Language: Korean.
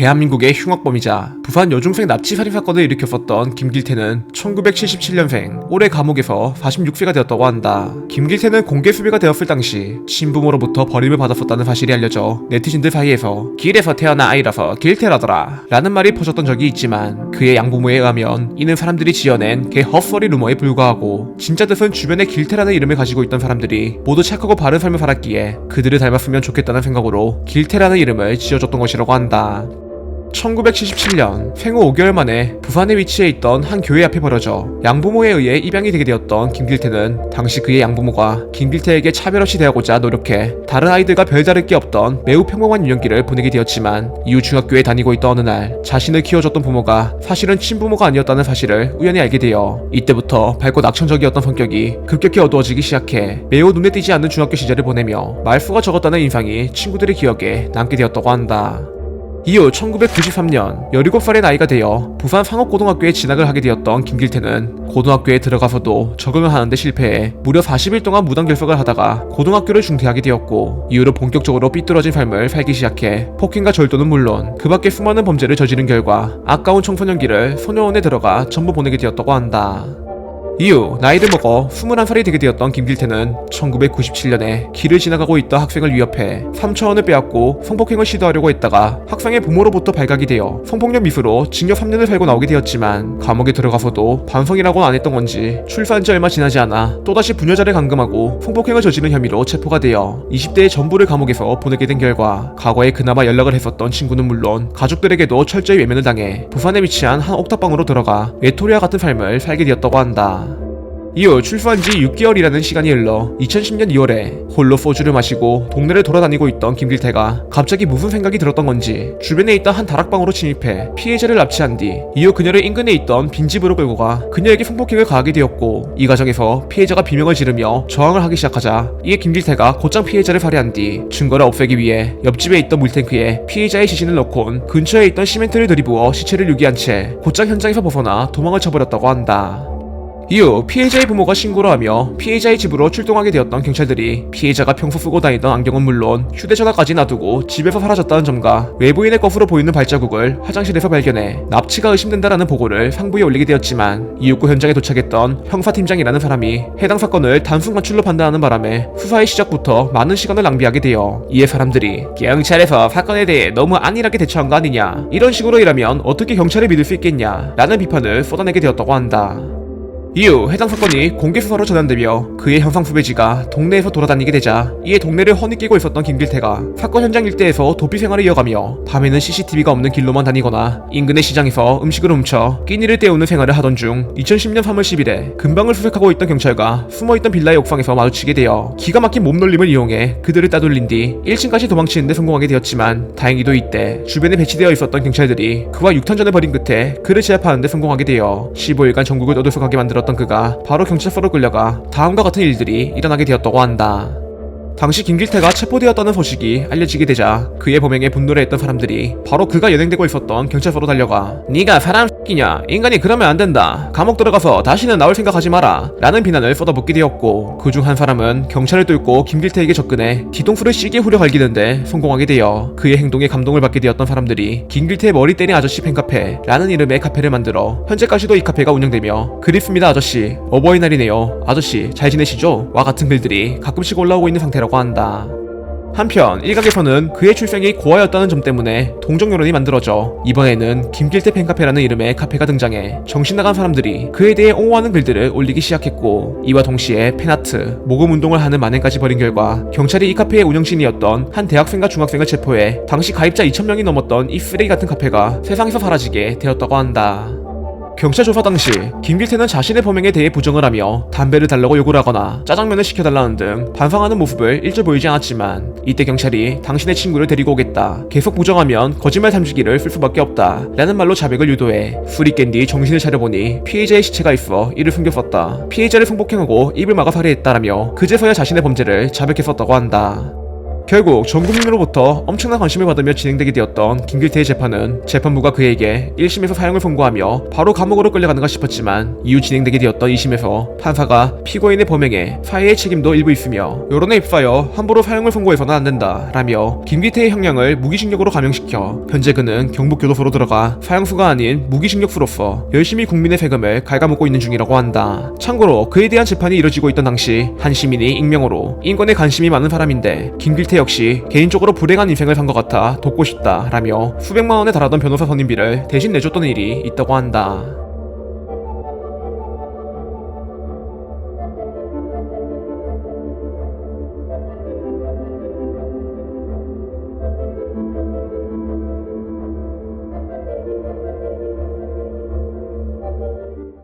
대한민국의 흉악범이자 부산 여중생 납치살인 사건을 일으켰었던 김길태는 1977년생, 올해 감옥에서 46세가 되었다고 한다. 김길태는 공개 수배가 되었을 당시 친부모로부터 버림을 받았었다는 사실이 알려져 네티즌들 사이에서 길에서 태어난 아이라서 길태라더라 라는 말이 퍼졌던 적이 있지만, 그의 양부모에 의하면 이는 사람들이 지어낸 개 헛소리 루머에 불과하고 진짜 뜻은 주변에 길태라는 이름을 가지고 있던 사람들이 모두 착하고 바른 삶을 살았기에 그들을 닮았으면 좋겠다는 생각으로 길태라는 이름을 지어줬던 것이라고 한다. 1977년 생후 5개월 만에 부산에 위치해 있던 한 교회 앞에 벌어져 양부모에 의해 입양이 되게 되었던 김길태는 당시 그의 양부모가 김길태에게 차별 없이 대하고자 노력해 다른 아이들과 별다를 게 없던 매우 평범한 유년기를 보내게 되었지만, 이후 중학교에 다니고 있던 어느 날 자신을 키워줬던 부모가 사실은 친부모가 아니었다는 사실을 우연히 알게 되어 이때부터 밝고 낙천적이었던 성격이 급격히 어두워지기 시작해 매우 눈에 띄지 않는 중학교 시절을 보내며 말수가 적었다는 인상이 친구들의 기억에 남게 되었다고 한다. 이후 1993년 17살의 나이가 되어 부산 상업고등학교에 진학을 하게 되었던 김길태는 고등학교에 들어가서도 적응을 하는데 실패해 무려 40일 동안 무단결석을 하다가 고등학교를 중퇴하게 되었고, 이후로 본격적으로 삐뚤어진 삶을 살기 시작해 폭행과 절도는 물론 그 밖에 수많은 범죄를 저지른 결과 아까운 청소년기를 소녀원에 들어가 전부 보내게 되었다고 한다. 이후 나이를 먹어 21살이 되게 되었던 김길태는 1997년에 길을 지나가고 있던 학생을 위협해 3천원을 빼앗고 성폭행을 시도하려고 했다가 학생의 부모로부터 발각이 되어 성폭력 미수로 징역 3년을 살고 나오게 되었지만, 감옥에 들어가서도 반성이라고는 안 했던 건지 출소한 지 얼마 지나지 않아 또다시 부녀자를 감금하고 성폭행을 저지른 혐의로 체포가 되어 20대의 전부를 감옥에서 보내게 된 결과, 과거에 그나마 연락을 했었던 친구는 물론 가족들에게도 철저히 외면을 당해 부산에 위치한 한 옥탑방으로 들어가 외톨이와 같은 삶을 살게 되었다고 한다. 이후 출소한 지 6개월이라는 시간이 흘러 2010년 2월에 홀로 소주를 마시고 동네를 돌아다니고 있던 김길태가 갑자기 무슨 생각이 들었던 건지 주변에 있던 한 다락방으로 침입해 피해자를 납치한 뒤 이후 그녀를 인근에 있던 빈집으로 끌고 가 그녀에게 성폭행을 가하게 되었고, 이 과정에서 피해자가 비명을 지르며 저항을 하기 시작하자 이에 김길태가 곧장 피해자를 살해한 뒤 증거를 없애기 위해 옆집에 있던 물탱크에 피해자의 시신을 넣곤 근처에 있던 시멘트를 들이부어 시체를 유기한 채 곧장 현장에서 벗어나 도망을 쳐버렸다고 한다. 이후 피해자의 부모가 신고를 하며 피해자의 집으로 출동하게 되었던 경찰들이 피해자가 평소 쓰고 다니던 안경은 물론 휴대전화까지 놔두고 집에서 사라졌다는 점과 외부인의 것으로 보이는 발자국을 화장실에서 발견해 납치가 의심된다라는 보고를 상부에 올리게 되었지만, 이윽고 현장에 도착했던 형사팀장이라는 사람이 해당 사건을 단순 가출로 판단하는 바람에 수사의 시작부터 많은 시간을 낭비하게 되어 이에 사람들이 경찰에서 사건에 대해 너무 안일하게 대처한 거 아니냐, 이런 식으로 일하면 어떻게 경찰을 믿을 수 있겠냐 라는 비판을 쏟아내게 되었다고 한다. 이후 해당 사건이 공개수사로 전환되며 그의 현상 후배지가 동네에서 돌아다니게 되자 이에 동네를 허니끼고 있었던 김길태가 사건 현장 일대에서 도피 생활을 이어가며 밤에는 CCTV가 없는 길로만 다니거나 인근의 시장에서 음식을 훔쳐 끼니를 때우는 생활을 하던 중 2010년 3월 10일에 근방을 수색하고 있던 경찰과 숨어있던 빌라의 옥상에서 마주치게 되어 기가 막힌 몸놀림을 이용해 그들을 따돌린 뒤 1층까지 도망치는 데 성공하게 되었지만, 다행히도 이때 주변에 배치되어 있었던 경찰들이 그와 육탄전을 벌인 끝에 그를 제압하는 데 성공하게 되어 15일간 전국을 떠들썩하게 만들었던 그가 바로 경찰서로 끌려가 다음과 같은 일들이 일어나게 되었다고 한다. 당시 김길태가 체포되었다는 소식이 알려지게 되자 그의 범행에 분노를 했던 사람들이 바로 그가 연행되고 있었던 경찰서로 달려가 "네가 사람 X냐, 인간이 그러면 안 된다, 감옥 들어가서 다시는 나올 생각하지 마라 라는 비난을 쏟아붓게 되었고, 그중 한 사람은 경찰을 뚫고 김길태에게 접근해 뒤통수를 시게 후려 갈기는데 성공하게 되어 그의 행동에 감동을 받게 되었던 사람들이 김길태의 머리 때린 아저씨 팬카페 라는 이름의 카페를 만들어 현재까지도 이 카페가 운영되며 "그립습니다 아저씨, 어버이날이네요, 아저씨 잘 지내시죠?" 와 같은 글들이 가끔씩 올라오고 있는 상태라고 한다. 한편 일각에서는 그의 출생이 고아였다는 점 때문에 동정여론이 만들어져 이번에는 김길태 팬카페라는 이름의 카페가 등장해 정신나간 사람들이 그에 대해 옹호하는 글들을 올리기 시작했고, 이와 동시에 팬아트, 모금운동을 하는 만행까지 벌인 결과 경찰이 이 카페의 운영진이었던 한 대학생과 중학생을 체포해 당시 가입자 2,000명이 넘었던 이 쓰레기 같은 카페가 세상에서 사라지게 되었다고 한다. 경찰 조사 당시 김길태는 자신의 범행에 대해 부정을 하며 담배를 달라고 요구를 하거나 짜장면을 시켜달라는 등 반성하는 모습을 일절 보이지 않았지만, 이때 경찰이 당신의 친구를 데리고 오겠다, 계속 부정하면 거짓말 탐지기를 쓸 수밖에 없다 라는 말로 자백을 유도해 술이 깬 뒤 정신을 차려보니 피해자의 시체가 있어 이를 숨겼었다, 피해자를 성폭행하고 입을 막아 살해했다라며 그제서야 자신의 범죄를 자백했었다고 한다. 결국 전 국민으로부터 엄청난 관심을 받으며 진행되게 되었던 김길태의 재판은 재판부가 그에게 1심에서 사형을 선고하며 바로 감옥으로 끌려가는가 싶었지만 이후 진행되게 되었던 2심에서 판사가 피고인의 범행에 사회의 책임도 일부 있으며 여론에 휩싸여 함부로 사형을 선고해서는 안 된다 라며 김길태의 형량을 무기징역으로 감형시켜 현재 그는 경북교도소로 들어가 사형수가 아닌 무기징역수로서 열심히 국민의 세금을 갉아먹고 있는 중이라고 한다. 참고로 그에 대한 재판이 이뤄지고 있던 당시 한 시민이 익명으로 인권에 관심이 많은 사람인데 김길태 역시 개인적으로 불행한 인생을 산 것 같아 돕고 싶다 라며 수백만 원에 달하던 변호사 선임비를 대신 내줬던 일이 있다고 한다.